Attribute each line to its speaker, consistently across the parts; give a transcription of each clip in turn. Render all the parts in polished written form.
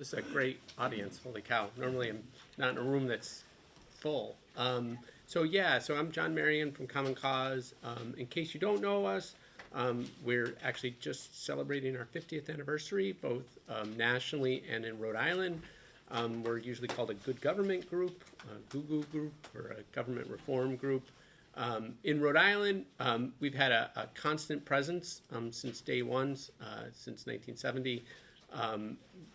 Speaker 1: This is a great audience. Holy cow! Normally, I'm not in a room that's full. So I'm John Marion from Common Cause. In case you don't know us, we're actually just celebrating our 50th anniversary, both nationally and in Rhode Island. We're usually called a good government group, a GUGU group, or a government reform group. In Rhode Island, we've had a constant presence since day one, since 1970.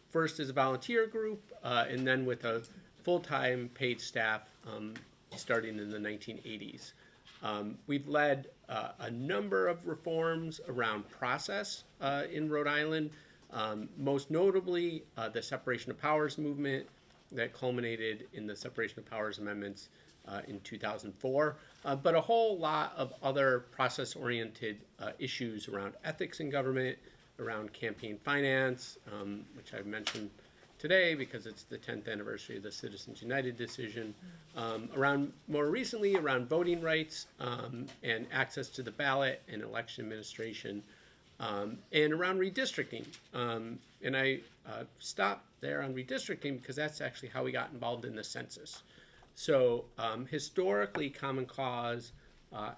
Speaker 1: First as a volunteer group, and then with a full-time paid staff starting in the 1980s. We've led a number of reforms around process in Rhode Island, most notably the separation of powers movement that culminated in the separation of powers amendments in 2004, but a whole lot of other process-oriented issues around ethics in government, around campaign finance, which I've mentioned today because it's the 10th anniversary of the Citizens United decision, around more recently around voting rights and access to the ballot and election administration, and around redistricting. And I stopped there on redistricting because that's actually how we got involved in the census. So historically, Common Cause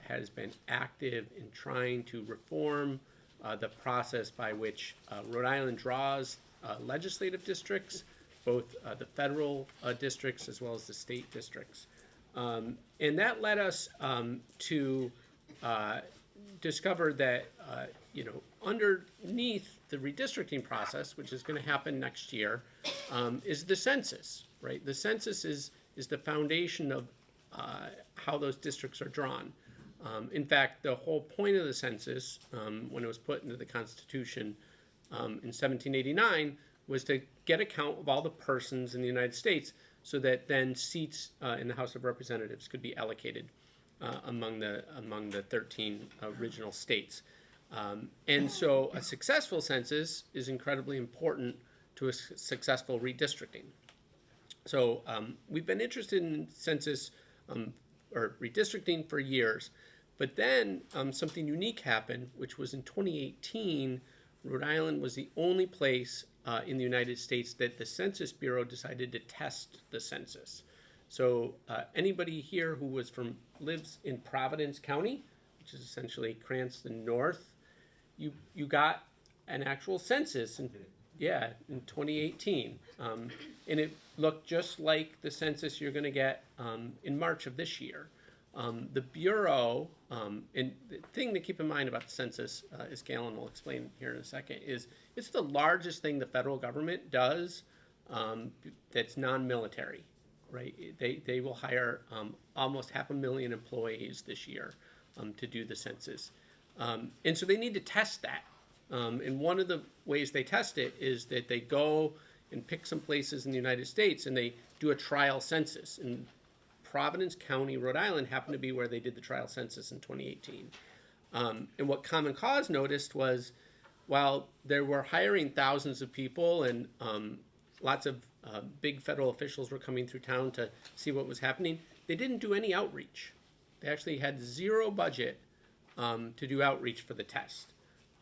Speaker 1: has been active in trying to reform the process by which Rhode Island draws legislative districts, both the federal districts as well as the state districts. And that led us to discover that, underneath the redistricting process, which is going to happen next year, is the census, right? The census is the foundation of how those districts are drawn. In fact, the whole point of the census, when it was put into the Constitution in 1789, was to get a count of all the persons in the United States so that then seats in the House of Representatives could be allocated among the 13 original states. And so a successful census is incredibly important to a successful redistricting. So we've been interested in census or redistricting for years, but then something unique happened, which was in 2018, Rhode Island was the only place in the United States that the Census Bureau decided to test the census. So anybody here who lives in Providence County, which is essentially Cranston North, you got an actual census in 2018. And it looked just like the census you're going to get in March of this year. The Bureau, and the thing to keep in mind about the census, as Galen will explain here in a second, is it's the largest thing the federal government does that's non-military, right? They will hire almost 500,000 employees this year to do the census. And so they need to test that. And one of the ways they test it is that they go and pick some places in the United States and they do a trial census. And Providence County, Rhode Island, happened to be where they did the trial census in 2018. And what Common Cause noticed was, while they were hiring thousands of people and lots of big federal officials were coming through town to see what was happening, they didn't do any outreach. They actually had zero budget to do outreach for the test.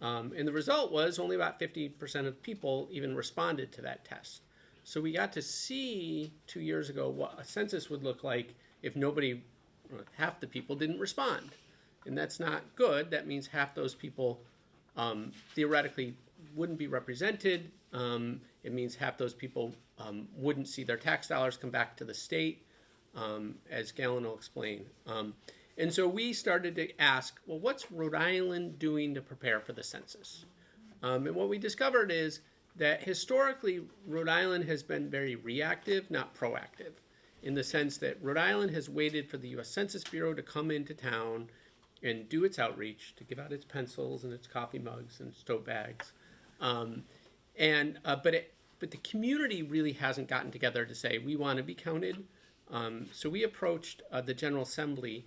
Speaker 1: And the result was only about 50% of people even responded to that test. So we got to see 2 years ago what a census would look like if half the people didn't respond. And that's not good. That means half those people theoretically wouldn't be represented. It means half those people wouldn't see their tax dollars come back to the state, as Galen will explain. And so we started to ask, well, what's Rhode Island doing to prepare for the census? And what we discovered is that historically, Rhode Island has been very reactive, not proactive, in the sense that Rhode Island has waited for the U.S. Census Bureau to come into town and do its outreach, to give out its pencils and its coffee mugs and its tote bags. But the community really hasn't gotten together to say, we want to be counted. So we approached the General Assembly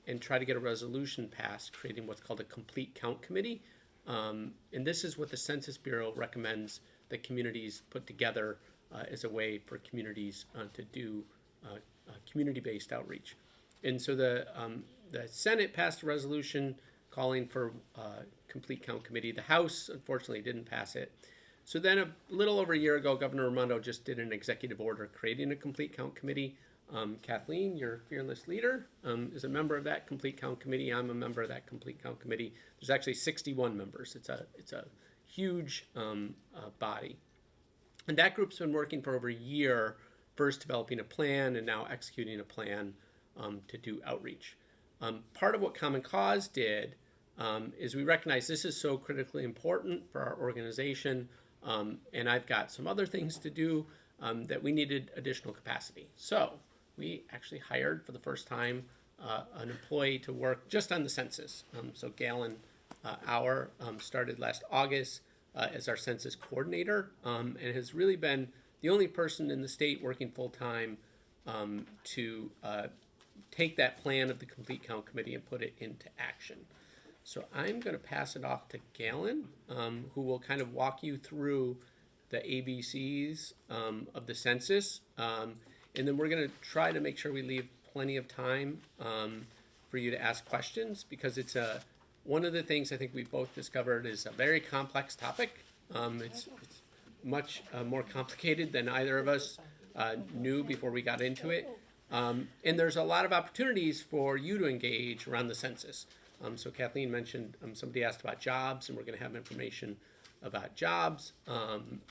Speaker 1: and tried to get a resolution passed, creating what's called a complete count committee. And this is what the Census Bureau recommends that communities put together as a way for communities to do community-based outreach. And so the Senate passed a resolution calling for a complete count committee. The House, unfortunately, didn't pass it. So then a little over a year ago, Governor Raimondo just did an executive order creating a complete count committee. Kathleen, your fearless leader, is a member of that complete count committee. I'm a member of that complete count committee. There's actually 61 members. It's a huge body. And that group's been working for over a year, first developing a plan and now executing a plan to do outreach. Part of what Common Cause did is we recognize this is so critically important for our organization, and I've got some other things to do, that we needed additional capacity. So we actually hired for the first time an employee to work just on the census. So Galen Auer started last August as our Census Coordinator, and has really been the only person in the state working full-time to take that plan of the Complete Count Committee and put it into action. So I'm going to pass it off to Galen, who will kind of walk you through the ABCs of the census, and then we're going to try to make sure we leave plenty of time for you to ask questions, because it's one of the things I think we've both discovered is a very complex topic. It's much more complicated than either of us knew before we got into it. And there's a lot of opportunities for you to engage around the census. So Kathleen mentioned somebody asked about jobs, and we're going to have information about jobs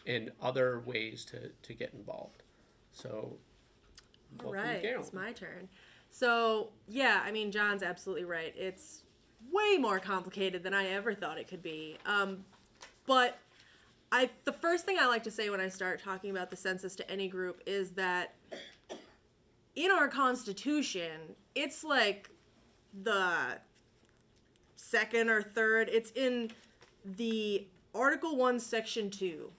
Speaker 1: and other ways to get involved. So,
Speaker 2: all right, it's my turn. So, yeah, I mean, John's absolutely right. It's way more complicated than I ever thought it could be. But the first thing I like to say when I start talking about the census to any group is that in our Constitution, it's like the second or third, it's in the Article 1, Section 2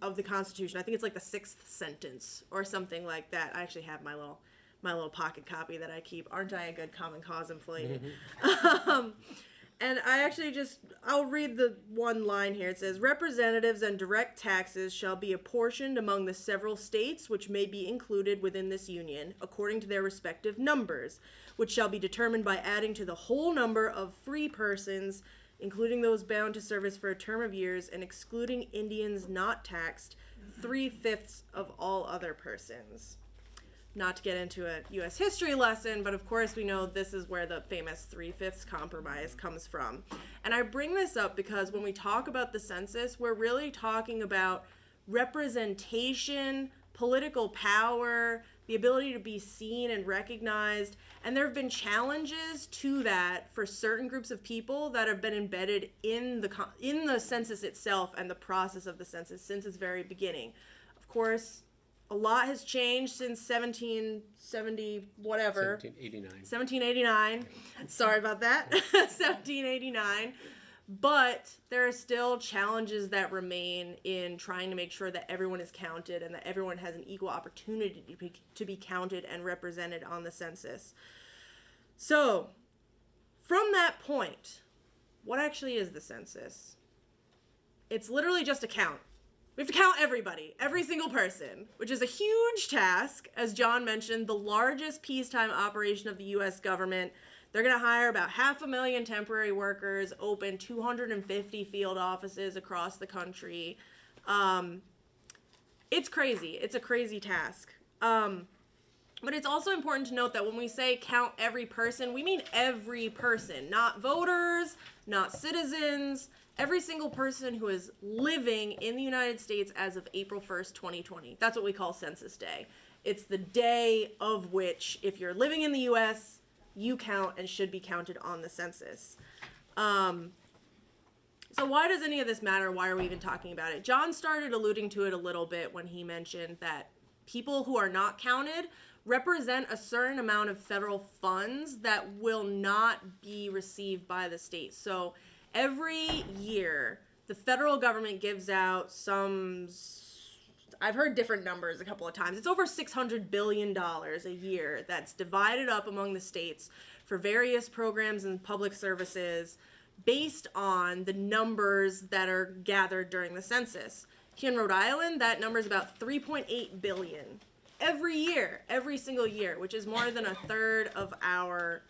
Speaker 2: of the Constitution. I think it's like the 6th sentence or something like that. I actually have my little pocket copy that I keep. Aren't I a good Common Cause employee? And I'll read the one line here. It says, representatives and direct taxes shall be apportioned among the several states which may be included within this union, according to their respective numbers, which shall be determined by adding to the whole number of free persons, including those bound to service for a term of years, and excluding Indians not taxed, 3/5 of all other persons. Not to get into a U.S. history lesson, but of course we know this is where the famous 3/5 compromise comes from. And I bring this up because when we talk about the census, we're really talking about representation, political power, the ability to be seen and recognized. And there have been challenges to that for certain groups of people that have been embedded in the census itself and the process of the census since its very beginning. Of course, a lot has changed since 1770, whatever. 1789. Sorry about that. 1789. But there are still challenges that remain in trying to make sure that everyone is counted and that everyone has an equal opportunity to be counted and represented on the census. So, from that point, what actually is the census? It's literally just a count. We have to count everybody, every single person, which is a huge task. As John mentioned, the largest peacetime operation of the U.S. government. They're going to hire about 500,000 temporary workers, open 250 field offices across the country. It's crazy. It's a crazy task. But it's also important to note that when we say count every person, we mean every person, not voters, not citizens, every single person who is living in the United States as of April 1st, 2020. That's what we call Census Day. It's the day of which, if you're living in the U.S., you count and should be counted on the census. So why does any of this matter? Why are we even talking about it? John started alluding to it a little bit when he mentioned that people who are not counted represent a certain amount of federal funds that will not be received by the state. So every year, the federal government gives out I've heard different numbers a couple of times. It's over $600 billion a year that's divided up among the states for various programs and public services based on the numbers that are gathered during the census. Here in Rhode Island, that number is about $3.8 billion every year, every single year, which is more than a third of our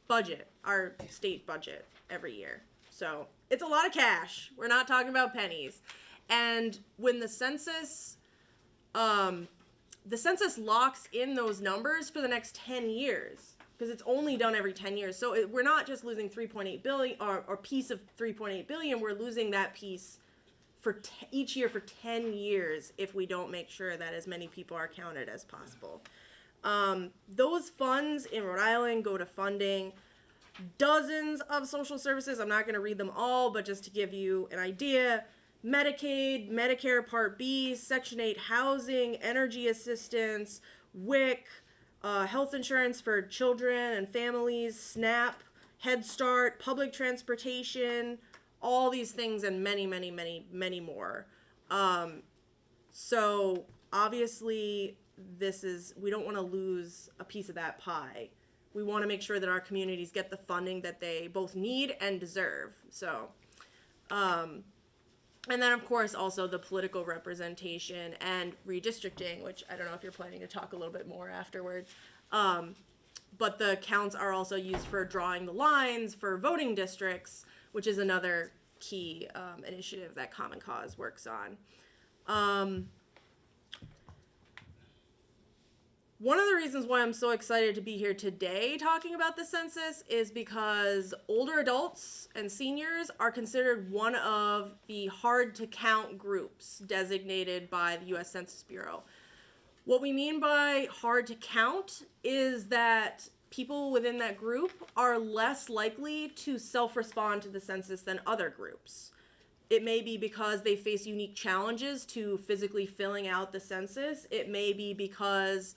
Speaker 2: budget, our state budget every year. So it's a lot of cash. We're not talking about pennies. And when the census locks in those numbers for the next 10 years, because it's only done every 10 years. So we're not just losing 3.8 billion or piece of 3.8 billion, we're losing that piece for each year for 10 years if we don't make sure that as many people are counted as possible. Those funds in Rhode Island go to funding dozens of social services. I'm not going to read them all, but just to give you an idea: Medicaid, Medicare Part B, Section 8 housing, energy assistance, WIC, health insurance for children and families, SNAP, Head Start, public transportation, all these things, and many, many, many, many more. So obviously we don't want to lose a piece of that pie. We want to make sure that our communities get the funding that they both need and deserve. So, and then of course also the political representation and redistricting, which I don't know if you're planning to talk a little bit more afterward. But the counts are also used for drawing the lines for voting districts, which is another key initiative that Common Cause works on. One of the reasons why I'm so excited to be here today talking about the census is because older adults and seniors are considered one of the hard to count groups designated by the U.S. Census Bureau. What we mean by hard to count is that people within that group are less likely to self-respond to the census than other groups. It may be because they face unique challenges to physically filling out the census. It may be because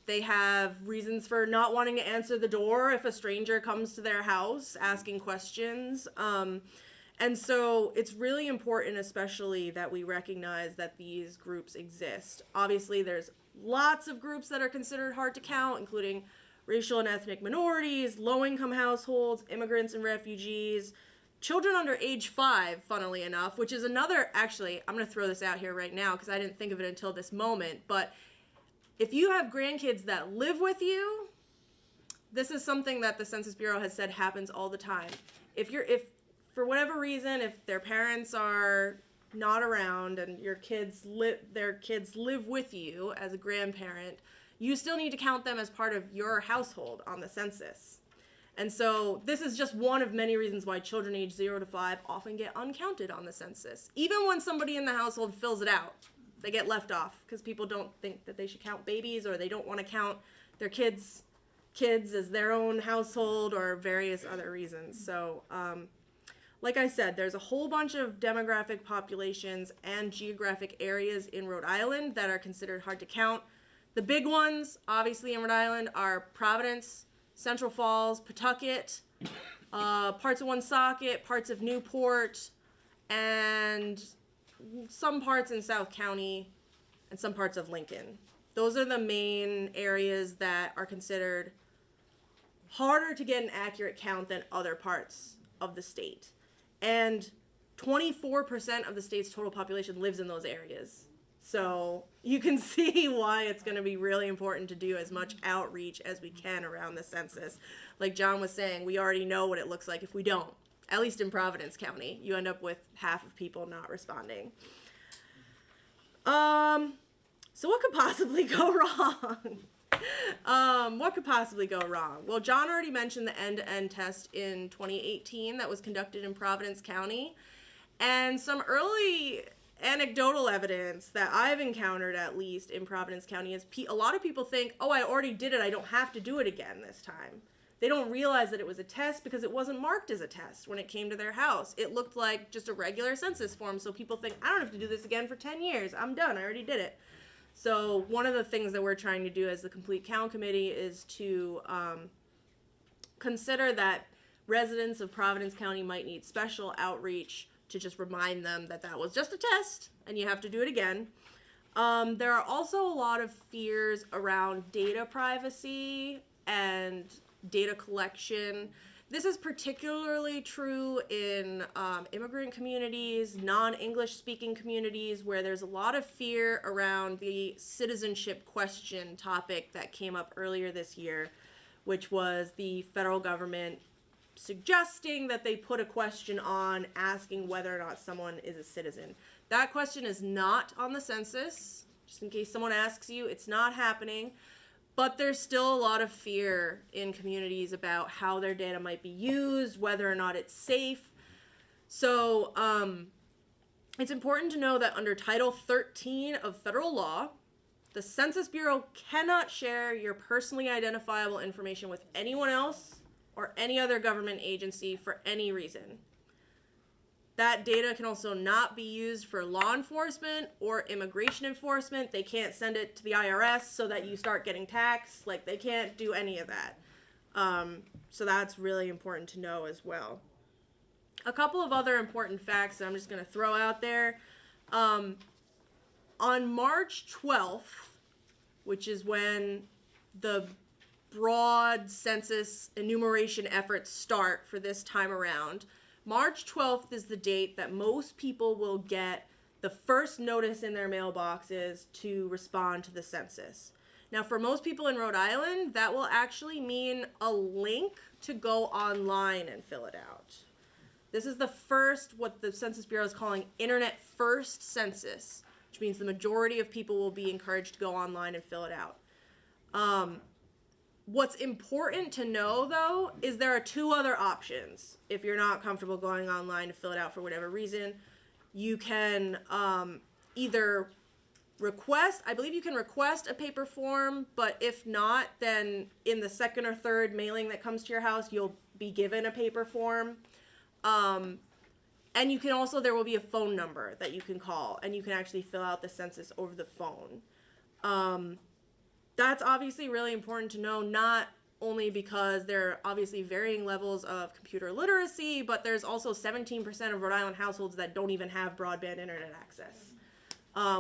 Speaker 2: they have reasons for not wanting to answer the door if a stranger comes to their house asking questions. And so it's really important, especially, that we recognize that these groups exist. Obviously, there's lots of groups that are considered hard to count, including racial and ethnic minorities, low-income households, immigrants and refugees, children under age 5, funnily enough, which is another, actually, I'm going to throw this out here right now because I didn't think of it until this moment, but if you have grandkids that live with you, this is something that the Census Bureau has said happens all the time. If for whatever reason, if their parents are not around and their kids live with you as a grandparent, you still need to count them as part of your household on the census. And so this is just one of many reasons why children age 0 to 5 often get uncounted on the census. Even when somebody in the household fills it out, they get left off because people don't think that they should count babies, or they don't want to count their kids as their own household, or various other reasons. So, like I said, there's a whole bunch of demographic populations and geographic areas in Rhode Island that are considered hard to count. The big ones, obviously, in Rhode Island are Providence, Central Falls, Pawtucket, parts of Woonsocket, parts of Newport, and some parts in South County, and some parts of Lincoln. Those are the main areas that are considered harder to get an accurate count than other parts of the state. And 24% of the state's total population lives in those areas. So you can see why it's going to be really important to do as much outreach as we can around the census. Like John was saying, we already know what it looks like if we don't. At least in Providence County, you end up with half of people not responding. So what could possibly go wrong? What could possibly go wrong? Well, John already mentioned the end-to-end test in 2018 that was conducted in Providence County. And some early anecdotal evidence that I've encountered, at least in Providence County, is a lot of people think, oh, I already did it, I don't have to do it again this time. They don't realize that it was a test because it wasn't marked as a test when it came to their house. It looked like just a regular census form, so people think, I don't have to do this again for 10 years. I'm done. I already did it. So one of the things that we're trying to do as the Complete Count Committee is to consider that residents of Providence County might need special outreach to just remind them that that was just a test and you have to do it again. There are also a lot of fears around data privacy and data collection. This is particularly true in immigrant communities, non-English speaking communities, where there's a lot of fear around the citizenship question topic that came up earlier this year, which was the federal government suggesting that they put a question on asking whether or not someone is a citizen. That question is not on the census. Just in case someone asks you, it's not happening. But there's still a lot of fear in communities about how their data might be used, whether or not it's safe. So it's important to know that under Title 13 of federal law, the Census Bureau cannot share your personally identifiable information with anyone else or any other government agency for any reason. That data can also not be used for law enforcement or immigration enforcement. They can't send it to the IRS so that you start getting taxed. Like, they can't do any of that. So that's really important to know as well. A couple of other important facts that I'm just going to throw out there. On March 12th, which is when the broad census enumeration efforts start for this time around, March 12th is the date that most people will get the first notice in their mailboxes to respond to the census. Now, for most people in Rhode Island, that will actually mean a link to go online and fill it out. This is the first, what the Census Bureau is calling internet first census, which means the majority of people will be encouraged to go online and fill it out. What's important to know, though, is there are two other options. If you're not comfortable going online to fill it out for whatever reason, you can either request, I believe you can request a paper form, but if not, then in the second or third mailing that comes to your house, you'll be given a paper form. And you can also, there will be a phone number that you can call, and you can actually fill out the census over the phone. That's obviously really important to know, not only because there are obviously varying levels of computer literacy, but there's also 17% of Rhode Island households that don't even have broadband internet access,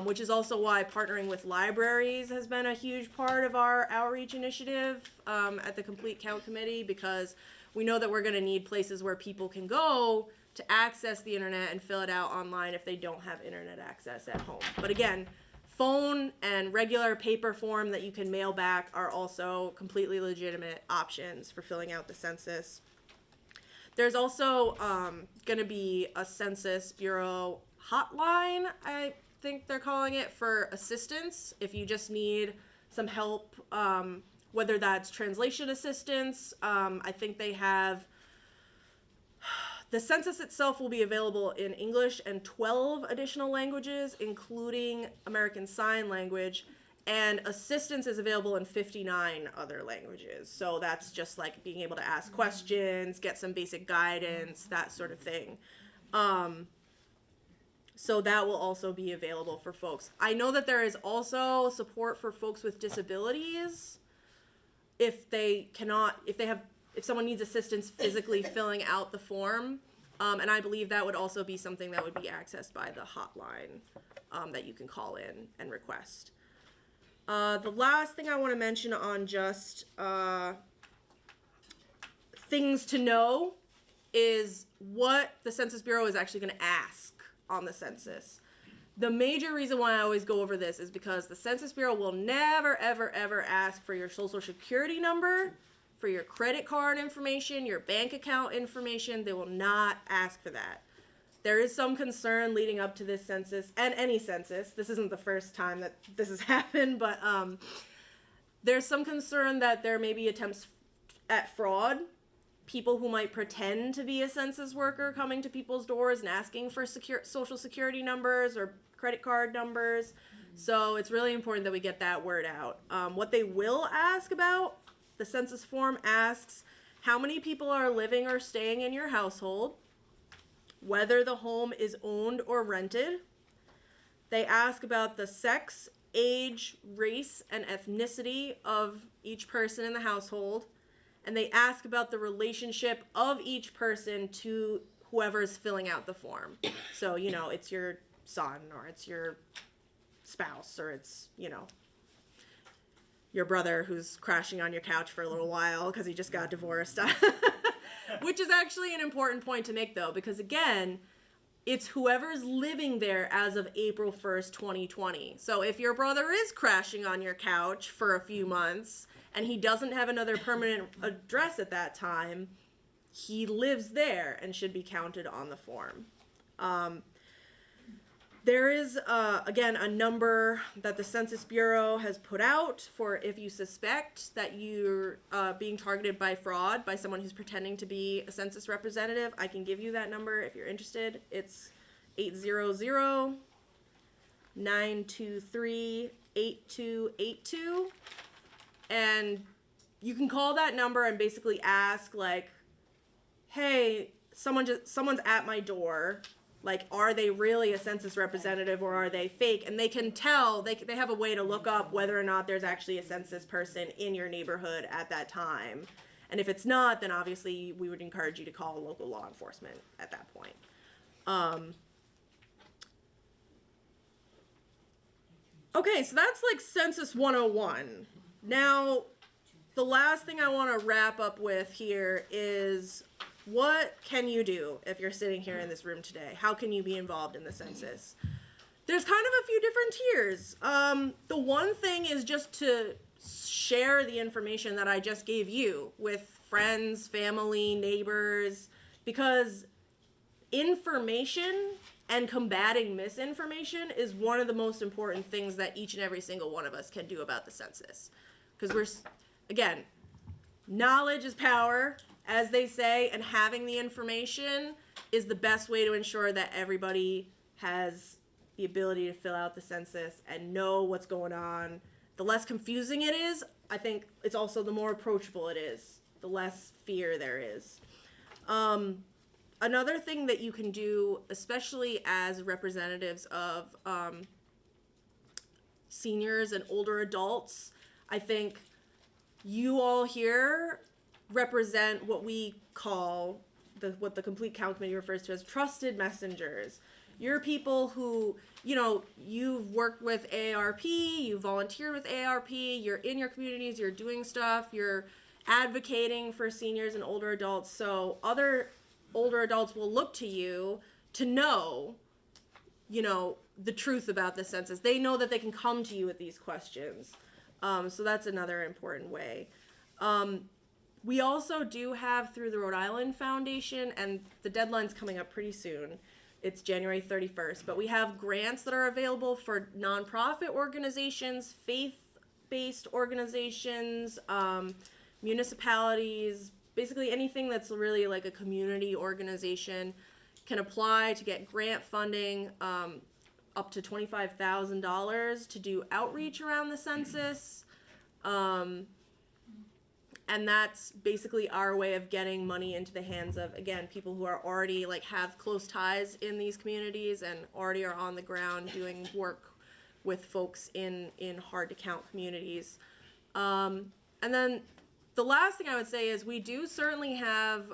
Speaker 2: which is also why partnering with libraries has been a huge part of our outreach initiative at the Complete Count Committee, because we know that we're going to need places where people can go to access the internet and fill it out online if they don't have internet access at home. But again, phone and regular paper form that you can mail back are also completely legitimate options for filling out the census. There's also going to be a Census Bureau hotline, I think they're calling it, for assistance if you just need some help, whether that's translation assistance. I think they have, the census itself will be available in English and 12 additional languages, including American Sign Language, and assistance is available in 59 other languages. So that's just like being able to ask questions, get some basic guidance, that sort of thing. So that will also be available for folks. I know that there is also support for folks with disabilities if someone needs assistance physically filling out the form. And I believe that would also be something that would be accessed by the hotline that you can call in and request. The last thing I want to mention on just things to know is what the Census Bureau is actually going to ask on the census. The major reason why I always go over this is because the Census Bureau will never, ever, ever ask for your social security number, for your credit card information, your bank account information. They will not ask for that. There is some concern leading up to this census, and any census. This isn't the first time that this has happened, but there's some concern that there may be attempts at fraud. People who might pretend to be a census worker coming to people's doors and asking for social security numbers or credit card numbers. So it's really important that we get that word out. What they will ask about, the census form asks how many people are living or staying in your household, whether the home is owned or rented. They ask about the sex, age, race, and ethnicity of each person in the household. And they ask about the relationship of each person to whoever's filling out the form. So, it's your son, or it's your spouse, or it's, your brother who's crashing on your couch for a little while because he just got divorced. Which is actually an important point to make, though, because again, it's whoever's living there as of April 1st, 2020. So if your brother is crashing on your couch for a few months and he doesn't have another permanent address at that time, he lives there and should be counted on the form. There is, again, a number that the Census Bureau has put out for if you suspect that you're being targeted by fraud by someone who's pretending to be a census representative. I can give you that number if you're interested. It's 800-923-8282. And you can call that number and basically ask, like, hey, someone's at my door. Like, are they really a census representative or are they fake? And they can tell, they have a way to look up whether or not there's actually a census person in your neighborhood at that time. And if it's not, then obviously we would encourage you to call local law enforcement at that point. Okay, so that's like Census 101. Now, the last thing I want to wrap up with here is, what can you do if you're sitting here in this room today? How can you be involved in the census? There's kind of a few different tiers. The one thing is just to share the information that I just gave you with friends, family, neighbors, because information and combating misinformation is one of the most important things that each and every single one of us can do about the census. Because again, knowledge is power, as they say, and having the information is the best way to ensure that everybody has the ability to fill out the census and know what's going on. The less confusing it is, I think it's also the more approachable it is, the less fear there is. Another thing that you can do, especially as representatives of seniors and older adults, I think you all here represent what we call, what the Complete Count Committee refers to as trusted messengers. You're people who, you've worked with AARP, you volunteered with AARP, you're in your communities, you're doing stuff, you're advocating for seniors and older adults. So other older adults will look to you to know, the truth about the census. They know that they can come to you with these questions. So that's another important way. We also do have, through the Rhode Island Foundation, and the deadline's coming up pretty soon, it's January 31st, but we have grants that are available for nonprofit organizations, faith-based organizations, municipalities, basically anything that's really like a community organization can apply to get grant funding, up to $25,000 to do outreach around the census. And that's basically our way of getting money into the hands of, again, people who are already have close ties in these communities and already are on the ground doing work with folks in hard to count communities. And then the last thing I would say is we do certainly have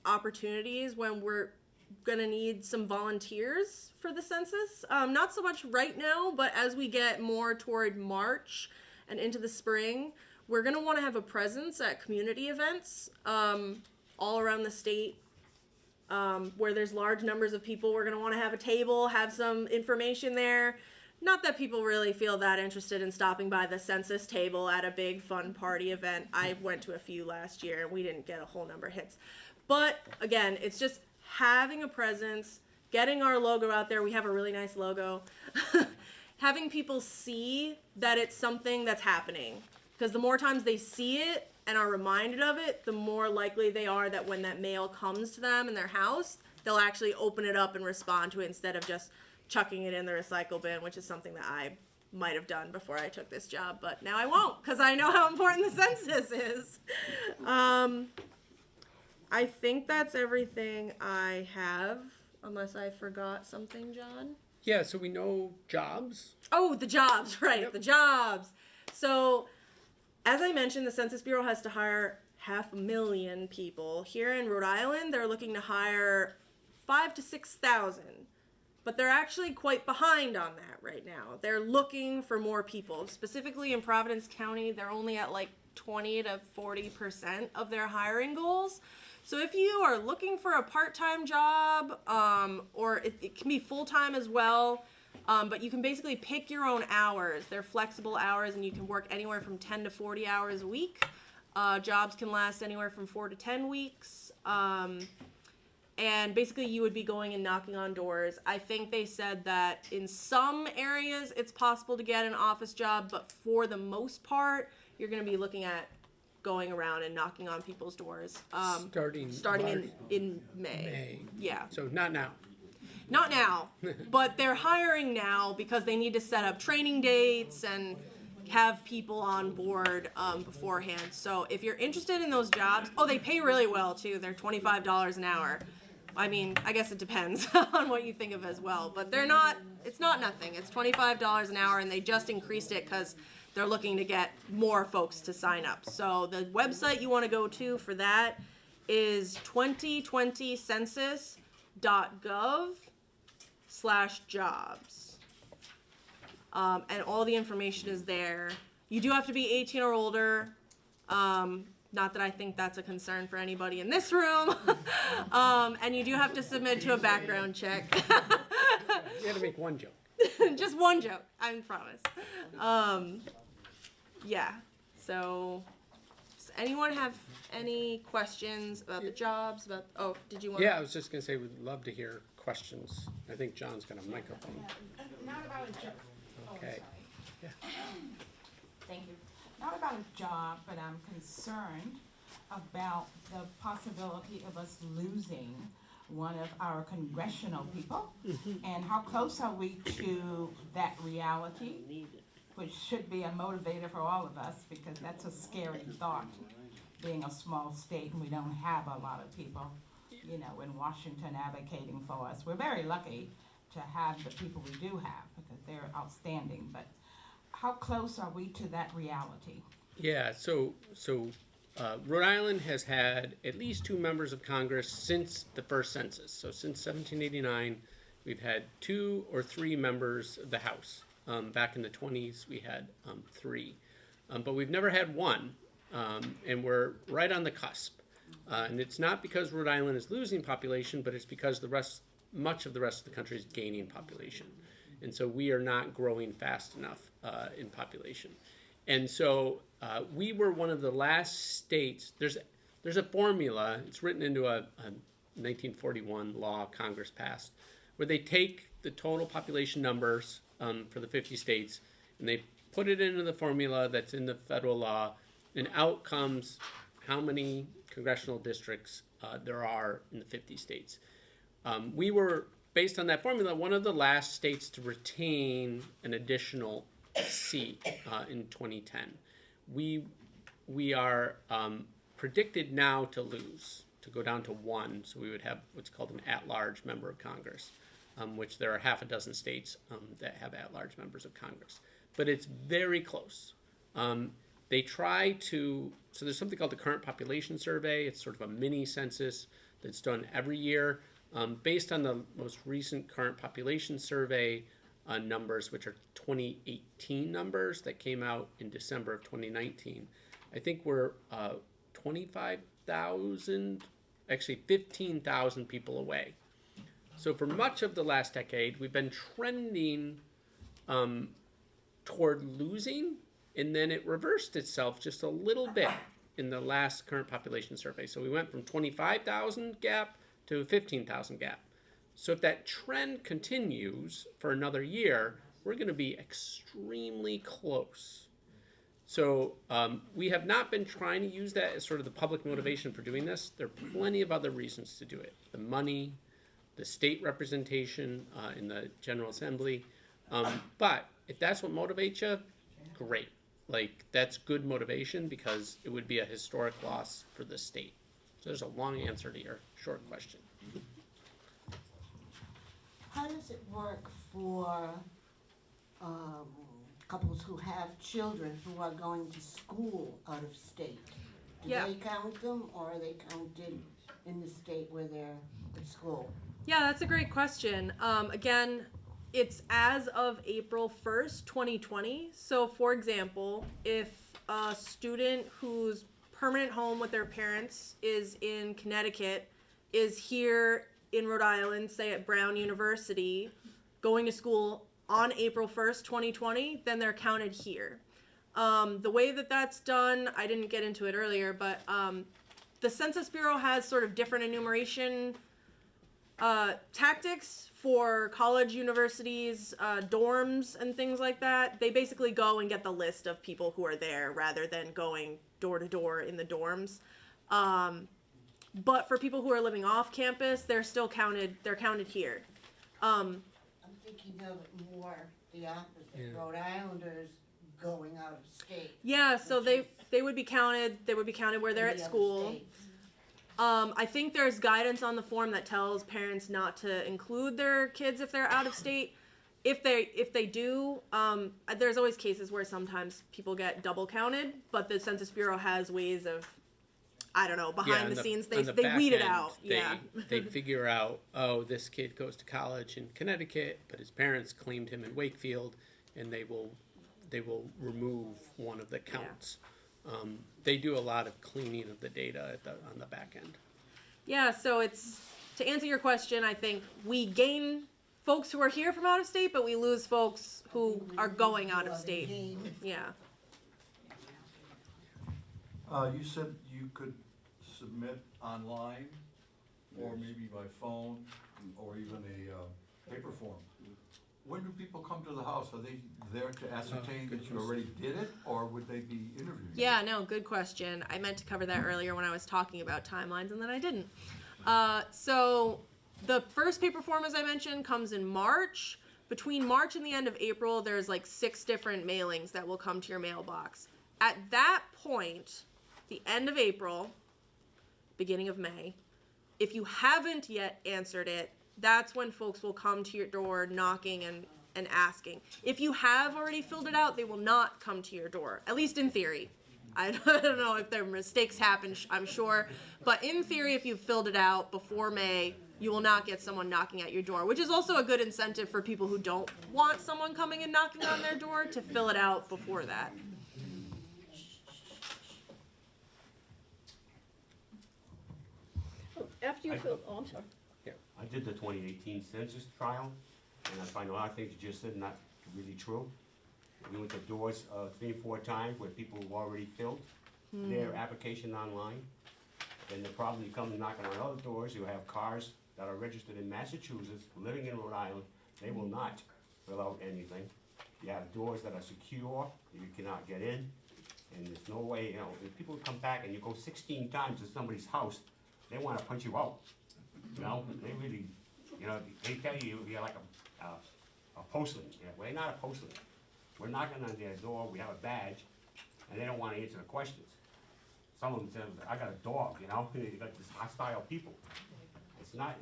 Speaker 2: opportunities when we're going to need some volunteers for the census. Not so much right now, but as we get more toward March and into the spring, we're going to want to have a presence at community events all around the state where there's large numbers of people. We're going to want to have a table, have some information there. Not that people really feel that interested in stopping by the census table at a big fun party event. I went to a few last year and we didn't get a whole number of hits. But again, it's just having a presence, getting our logo out there. We have a really nice logo. Having people see that it's something that's happening. Because the more times they see it and are reminded of it, the more likely they are that when that mail comes to them in their house, they'll actually open it up and respond to it instead of just chucking it in the recycle bin, which is something that I might have done before I took this job, but now I won't because I know how important the census is. I think that's everything I have, unless I forgot something, John.
Speaker 1: Yeah, so we know jobs.
Speaker 2: Oh, the jobs, right,
Speaker 1: Yep.
Speaker 2: The jobs. So, as I mentioned, the Census Bureau has to hire 500,000 people. Here in Rhode Island, they're looking to hire 5,000 to 6,000. But they're actually quite behind on that right now. They're looking for more people. Specifically in Providence County, they're only at 20 to 40% of their hiring goals. So if you are looking for a part-time job, or it can be full-time as well, but you can basically pick your own hours. They're flexible hours, and you can work anywhere from 10 to 40 hours a week. Jobs can last anywhere from 4 to 10 weeks. And basically you would be going and knocking on doors. I think they said that in some areas it's possible to get an office job, but for the most part, you're going to be looking at going around and knocking on people's doors. Starting in May. Yeah.
Speaker 1: So not now.
Speaker 2: Not now, but they're hiring now because they need to set up training dates and have people on board beforehand. So if you're interested in those jobs, they pay really well too. They're $25 an hour. I mean, I guess it depends on what you think of as well, but it's not nothing. It's $25 an hour, and they just increased it because they're looking to get more folks to sign up. So the website you want to go to for that is 2020census.gov/jobs. And all the information is there. You do have to be 18 or older. Not that I think that's a concern for anybody in this room. And you do have to submit to a background check.
Speaker 1: You had to make one joke.
Speaker 2: Just one joke, I promise. Yeah. So, does anyone have any questions about the jobs? Did you want?
Speaker 1: Yeah, I was just gonna say we'd love to hear questions. I think John's got a microphone.
Speaker 3: Not about a job.
Speaker 1: Okay. Yeah.
Speaker 3: Thank you. Not about a job, but I'm concerned about the possibility of us losing one of our congressional people. And how close are we to that reality, which should be a motivator for all of us, because that's a scary thought, being a small state and we don't have a lot of people, in Washington advocating for us. We're very lucky to have the people we do have, because they're outstanding, but how close are we to that reality?
Speaker 1: Yeah, so Rhode Island has had at least 2 members of Congress since the first census. So since 1789, we've had 2 or 3 members of the House. Back in the 20s, we had 3. But we've never had 1, and we're right on the cusp. And it's not because Rhode Island is losing population, but it's because much of the rest of the country is gaining population. And so we are not growing fast enough in population. And so we were one of the last states. There's a formula. It's written into a 1941 law Congress passed, where they take the total population numbers for the 50 states, and they put it into the formula that's in the federal law, and out comes how many congressional districts there are in the 50 states. We were, based on that formula, one of the last states to retain an additional seat in 2010. We are predicted now to lose, to go down to 1, so we would have what's called an at-large member of Congress, which there are half a dozen states that have at-large members of Congress. But it's very close. They try to, so there's something called the Current Population Survey. It's sort of a mini census that's done every year. Based on the most recent Current Population Survey numbers, which are 2018 numbers that came out in December of 2019, I think we're 25,000, actually 15,000 people away. So for much of the last decade, we've been trending toward losing, and then it reversed itself just a little bit in the last Current Population Survey. So we went from 25,000 gap to 15,000 gap. So if that trend continues for another year, we're going to be extremely close. So we have not been trying to use that as sort of the public motivation for doing this. There are plenty of other reasons to do it. The money, the state representation in the General Assembly. But if that's what motivates you, great. Like, that's good motivation, because it would be a historic loss for the state. So there's a long answer to your short question.
Speaker 4: How does it work for couples who have children who are going to school out of state? Do they count them, or are they counted in the state where they're at school?
Speaker 2: Yeah, that's a great question. Again, it's as of April 1st, 2020. So, for example, if a student whose permanent home with their parents is in Connecticut is here in Rhode Island, say at Brown University, going to school on April 1st, 2020, then they're counted here. The way that that's done, I didn't get into it earlier, but the Census Bureau has sort of different enumeration Tactics for college, universities, dorms, and things like that. They basically go and get the list of people who are there rather than going door to door in the dorms. But for people who are living off campus, they're still counted. They're counted here.
Speaker 4: I'm thinking of it more the opposite, Rhode Islanders going out of state.
Speaker 2: Yeah, so they would be counted. They would be counted where they're
Speaker 4: in
Speaker 2: at
Speaker 4: the other
Speaker 2: school.
Speaker 4: states.
Speaker 2: I think there's guidance on the form that tells parents not to include their kids if they're out of state. If they do, there's always cases where sometimes people get double counted, but the Census Bureau has ways of, I don't know, behind the scenes, they
Speaker 1: back
Speaker 2: weed it
Speaker 1: end,
Speaker 2: out.
Speaker 1: They figure out, oh, this kid goes to college in Connecticut, but his parents claimed him in Wakefield, and they will remove one of the counts. They do a lot of cleaning of the data on the back end.
Speaker 2: Yeah, so it's, to answer your question, I think we gain folks who are here from out of state, but we lose folks who are going out of state. Yeah.
Speaker 5: You said you could submit online, or maybe by phone, or even a paper form. When do people come to the house? Are they there to ascertain that you already did it, or would they be interviewed?
Speaker 2: Yeah, no, good question. I meant to cover that earlier when I was talking about timelines, and then I didn't. So the first paper form, as I mentioned, comes in March. Between March and the end of April, there's like 6 different mailings that will come to your mailbox. At that point, the end of April, beginning of May, if you haven't yet answered it, that's when folks will come to your door knocking and asking. If you have already filled it out, they will not come to your door, at least in theory. I don't know if there mistakes happen, I'm sure. But in theory, if you've filled it out before May, you will not get someone knocking at your door, which is also a good incentive for people who don't want someone coming and knocking on their door to fill it out before that.
Speaker 6: After you fill, oh, I'm sorry.
Speaker 7: I did the 2018 census trial, and I find a lot of things you just said not really true. We went to doors 3 or 4 times where people who already filled their application online. And they're probably coming knocking on other doors who have cars that are registered in Massachusetts, living in Rhode Island. They will not fill out anything. You have doors that are secure, you cannot get in, and there's no way, if people come back and you go 16 times to somebody's house, they want to punch you out. They really, they tell you you're like a postman. Yeah, we're not a postman. We're knocking on their door, we have a badge, and they don't want to answer the questions. Some of them say, I got a dog, you got this hostile people. It's not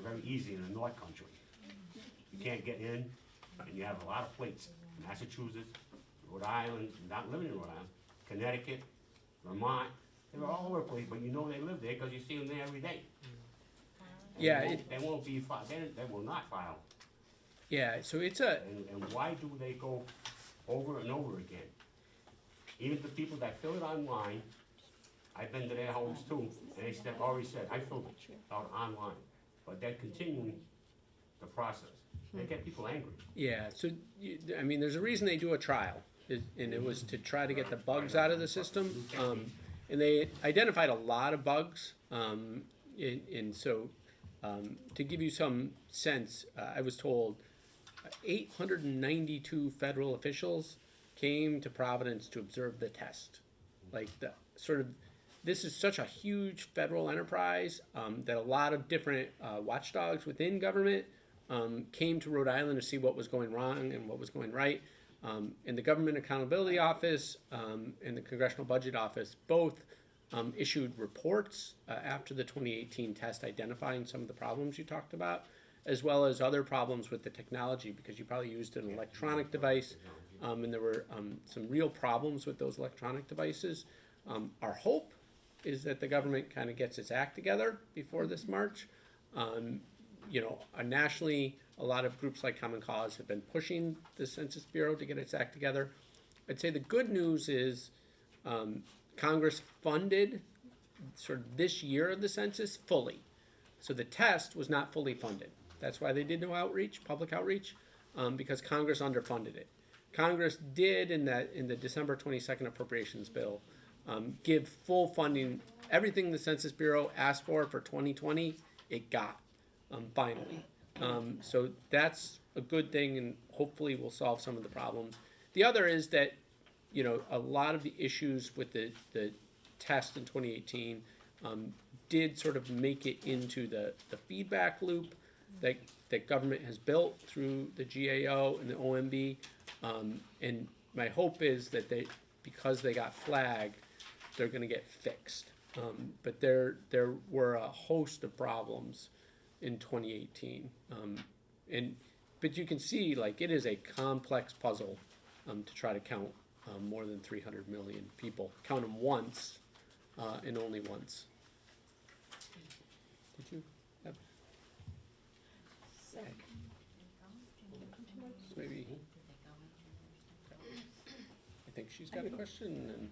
Speaker 7: very easy in the North Country. You can't get in, and you have a lot of plates. Massachusetts, Rhode Island, not living in Rhode Island, Connecticut, Vermont, they're all over the place, but you know they live there because you see them there every day.
Speaker 1: Yeah,
Speaker 7: they won't be filed. They will not file.
Speaker 1: Yeah, so it's a.
Speaker 7: And why do they go over and over again? Even the people that fill it online, I've been to their homes too, and they already said, I filled it out online. But they're continuing the process. They get people angry.
Speaker 1: Yeah, so, there's a reason they do a trial, and it was to try to get the bugs out of the system. And they identified a lot of bugs, and so to give you some sense, I was told 892 federal officials came to Providence to observe the test. This is such a huge federal enterprise that a lot of different watchdogs within government came to Rhode Island to see what was going wrong and what was going right. And the Government Accountability Office and the Congressional Budget Office both issued reports after the 2018 test identifying some of the problems you talked about, as well as other problems with the technology, because you probably used an electronic device, and there were some real problems with those electronic devices. Our hope is that the government kind of gets its act together before this March. Nationally, a lot of groups like Common Cause have been pushing the Census Bureau to get its act together. I'd say the good news is Congress funded sort of this year of the census fully. So the test was not fully funded. That's why they did no outreach, public outreach, because Congress underfunded it. Congress did in the December 22nd appropriations bill give full funding. Everything the Census Bureau asked for 2020, it got. finally. So that's a good thing, and hopefully will solve some of the problems. The other is that, you know, a lot of the issues with the test in 2018 did sort of make it into the feedback loop that government has built through the GAO and the OMB. And my hope is that because they got flagged, they're going to get fixed. But there were a host of problems in 2018. But you can see, like, it is a complex puzzle to try to count more than 300 million people. Count them once and only once. Did you have? Okay. Maybe. I think she's got a question.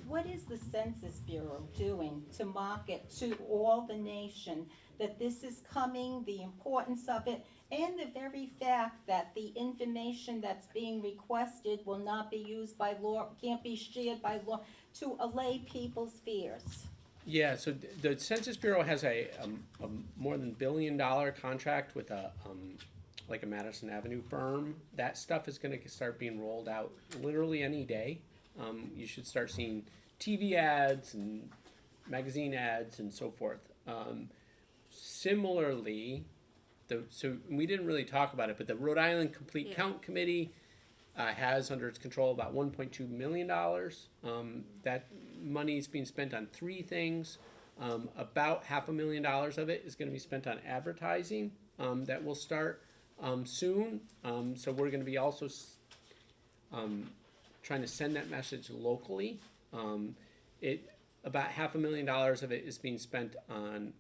Speaker 6: What is the Census Bureau doing to market to all the nation that this is coming, the importance of it, and the very fact that the information that's being requested will not be used by law, can't be shared by law, to allay people's fears?
Speaker 1: Yeah, so the Census Bureau has a more than $1 billion contract with like a Madison Avenue firm. That stuff is going to start being rolled out literally any day. You should start seeing TV ads and magazine ads and so forth. Similarly, so we didn't really talk about it, but the Rhode Island Complete Count Committee has under its control about $1.2 million. That money is being spent on three things. About $500,000 of it is going to be spent on advertising that will start soon. So we're going to be also trying to send that message locally. About $500,000 of it is being spent on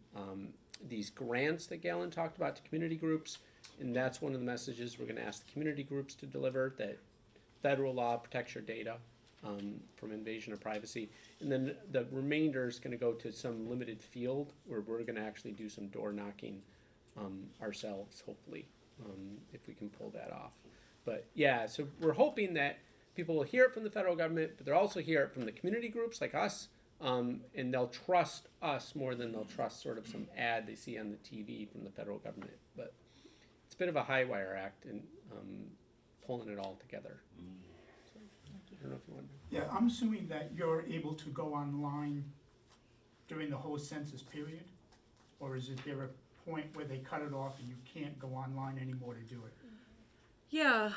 Speaker 1: these grants that Galen talked about to community groups, and that's one of the messages we're going to ask the community groups to deliver, that federal law protects your data from invasion of privacy. And then the remainder is going to go to some limited field where we're going to actually do some door knocking ourselves, hopefully, if we can pull that off. But yeah, so we're hoping that people will hear it from the federal government, but they'll also hear it from the community groups like us, and they'll trust us more than they'll trust sort of some ad they see on the TV from the federal government. But it's a bit of a high wire act and pulling it all together. So, I don't know if you want to.
Speaker 8: Yeah, I'm assuming that you're able to go online during the whole census period? Or is there a point where they cut it off and you can't go online anymore to do it?
Speaker 2: Yeah.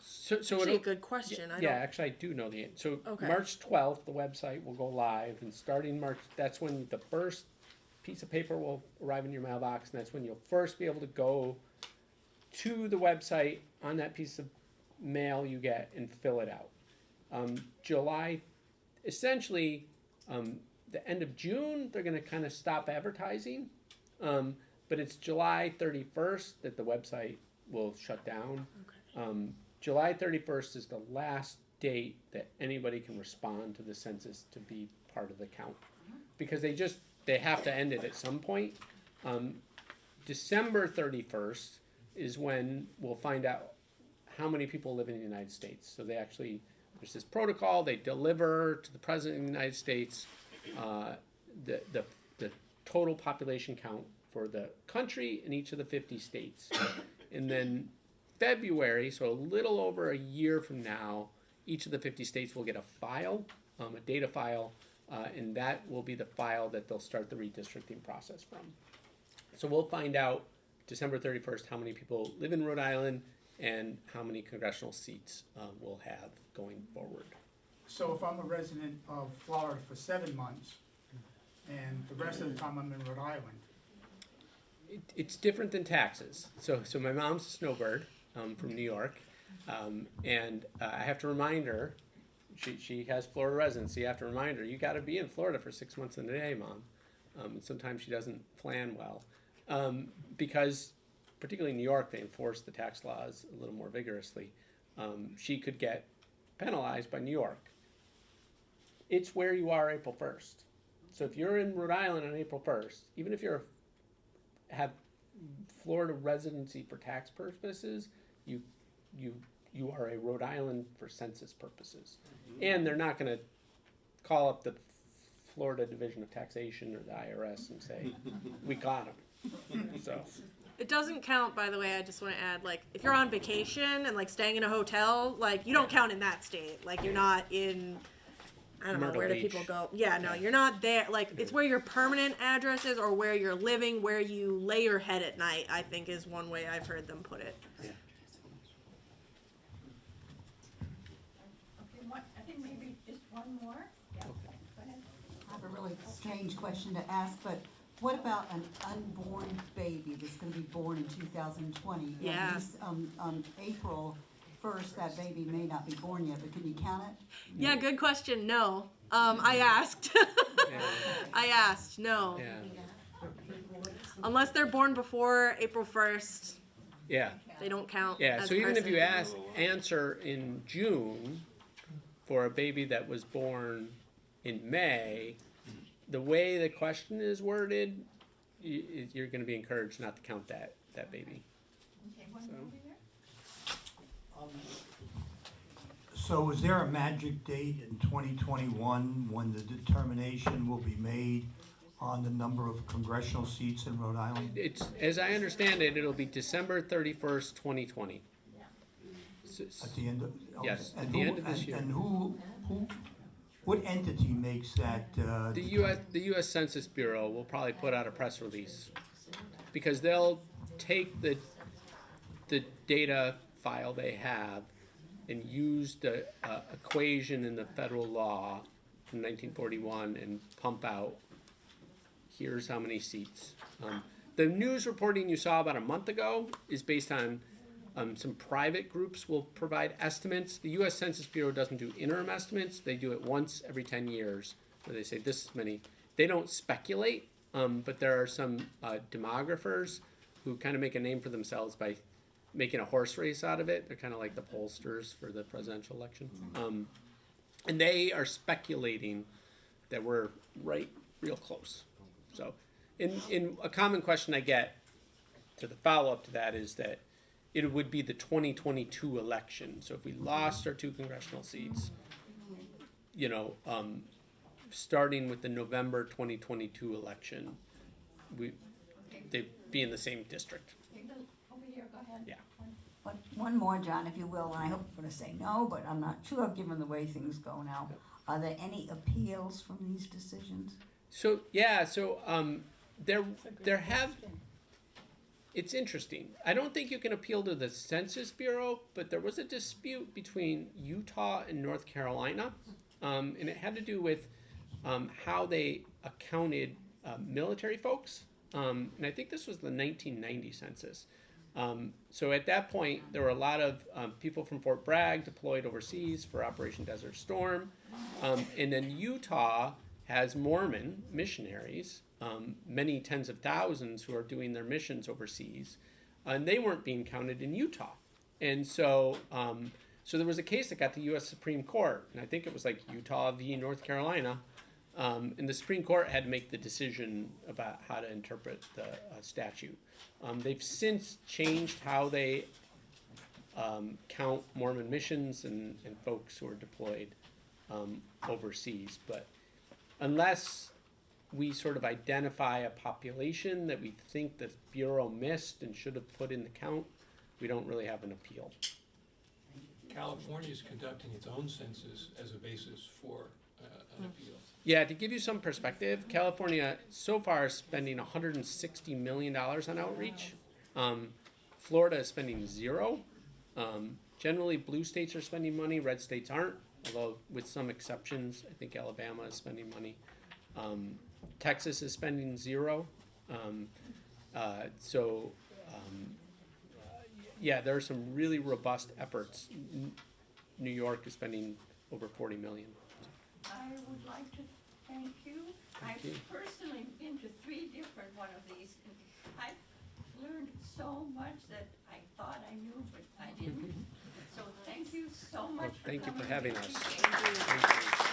Speaker 1: So
Speaker 2: Actually, a good question.
Speaker 1: Actually, I do know the answer. So
Speaker 2: Okay.
Speaker 1: March 12th, the website will go live, and starting March, that's when the first piece of paper will arrive in your mailbox, and that's when you'll first be able to go to the website on that piece of mail you get and fill it out. July, essentially, the end of June, they're going to kind of stop advertising, but it's July 31st that the website will shut down.
Speaker 2: Okay.
Speaker 1: July 31st is the last date that anybody can respond to the census to be part of the count, because they have to end it at some point. December 31st is when we'll find out how many people live in the United States. So there's this protocol, they deliver to the President of the United States the total population count for the country in each of the 50 states. And then February, so a little over a year from now, each of the 50 states will get a file, a data file, and that will be the file that they'll start the redistricting process from. So we'll find out December 31st how many people live in Rhode Island and how many congressional seats we'll have going forward.
Speaker 8: So if I'm a resident of Florida for 7 months, and the rest of the time I'm in Rhode Island,
Speaker 1: It's different than taxes. So my mom's a snowbird from New York, and I have to remind her, she has Florida residency, I have to remind her, you got to be in Florida for 6 months in a day, Mom. And sometimes she doesn't plan well, because particularly in New York, they enforce the tax laws a little more vigorously. She could get penalized by New York. It's where you are April 1st. So if you're in Rhode Island on April 1st, even if have Florida residency for tax purposes, you are a Rhode Island for census purposes. And they're not going to call up the Florida Division of Taxation or the IRS and say, we got them. So,
Speaker 2: It doesn't count, by the way, I just want to add, like, if you're on vacation and, like, staying in a hotel, like, you don't count in that state. Like, you're not in, I don't know,
Speaker 1: Myrtle
Speaker 2: where do
Speaker 1: Beach.
Speaker 2: people go? Yeah, no, you're not there. Like, it's where your permanent address is or where you're living, where you lay your head at night, I think is one way I've heard them put it.
Speaker 1: yeah.
Speaker 9: Okay, I think maybe just one more. Yeah. Go ahead.
Speaker 10: I have a really strange question to ask, but what about an unborn baby that's gonna be born in 2020?
Speaker 2: Yeah.
Speaker 10: April 1st, that baby may not be born yet, but can you count it?
Speaker 2: Yeah, good question. No. I asked. I asked, no.
Speaker 1: Yeah.
Speaker 2: Unless they're born before April 1st,
Speaker 1: Yeah.
Speaker 2: they don't count.
Speaker 1: Yeah,
Speaker 2: as
Speaker 1: so
Speaker 2: a
Speaker 1: even if
Speaker 2: person.
Speaker 1: you answer in June for a baby that was born in May, the way the question is worded, you're going to be encouraged not to count that baby.
Speaker 9: Okay, one
Speaker 1: So.
Speaker 9: over here.
Speaker 8: So is there a magic date in 2021 when the determination will be made on the number of congressional seats in Rhode Island?
Speaker 1: It's, as I understand it, it'll be December 31st, 2020.
Speaker 8: At the end of?
Speaker 1: Yes,
Speaker 8: and
Speaker 1: at the
Speaker 8: who-
Speaker 1: end of this year.
Speaker 8: And what entity makes that,
Speaker 1: The U.S. Census Bureau will probably put out a press release because they'll take the data file they have and use the equation in the federal law from 1941 and pump out, here's how many seats. The news reporting you saw about a month ago is based on some private groups will provide estimates. The U.S. Census Bureau doesn't do interim estimates. They do it once every 10 years where they say this is many. They don't speculate, but there are some demographers who kind of make a name for themselves by making a horse race out of it. They're kind of like the pollsters for the presidential election. And they are speculating that we're real close. So in a common question I get to the follow-up to that is that it would be the 2022 election. So if we lost our 2 congressional seats, starting with the November 2022 election, they'd be in the same district.
Speaker 9: Okay, over here, go ahead.
Speaker 1: Yeah.
Speaker 11: But one more, John, if you will, and I hope you're going to say no, but I'm not sure given the way things go now. Are there any appeals from these decisions?
Speaker 1: So there have. It's interesting. I don't think you can appeal to the Census Bureau, but there was a dispute between Utah and North Carolina, and it had to do with how they accounted military folks. And I think this was the 1990 census. So at that point, there were a lot of people from Fort Bragg deployed overseas for Operation Desert Storm. And then Utah has Mormon missionaries, many tens of thousands who are doing their missions overseas. And they weren't being counted in Utah. And so so there was a case that got to the U.S. Supreme Court. And I think it was like Utah v. North Carolina. And the Supreme Court had to make the decision about how to interpret the statute. They've since changed how they count Mormon missions and folks who are deployed overseas. But unless we sort of identify a population that we think the Bureau missed and should have put in the count, we don't really have an appeal.
Speaker 12: California is conducting its own census as a basis for an appeal.
Speaker 1: Yeah, to give you some perspective, California so far is spending $160 million on outreach. Florida is spending zero. Generally, blue states are spending money, red states aren't, although with some exceptions. I think Alabama is spending money. Texas is spending zero. Yeah, there are some really robust efforts. New York is spending over $40 million.
Speaker 9: I would like to thank you. I've personally been to 3 different one of these. And I've learned so much that I thought I knew, but I didn't. So thank you so much for
Speaker 1: Thank you
Speaker 9: coming.
Speaker 1: for having us.
Speaker 9: Thank you.
Speaker 1: Thank you.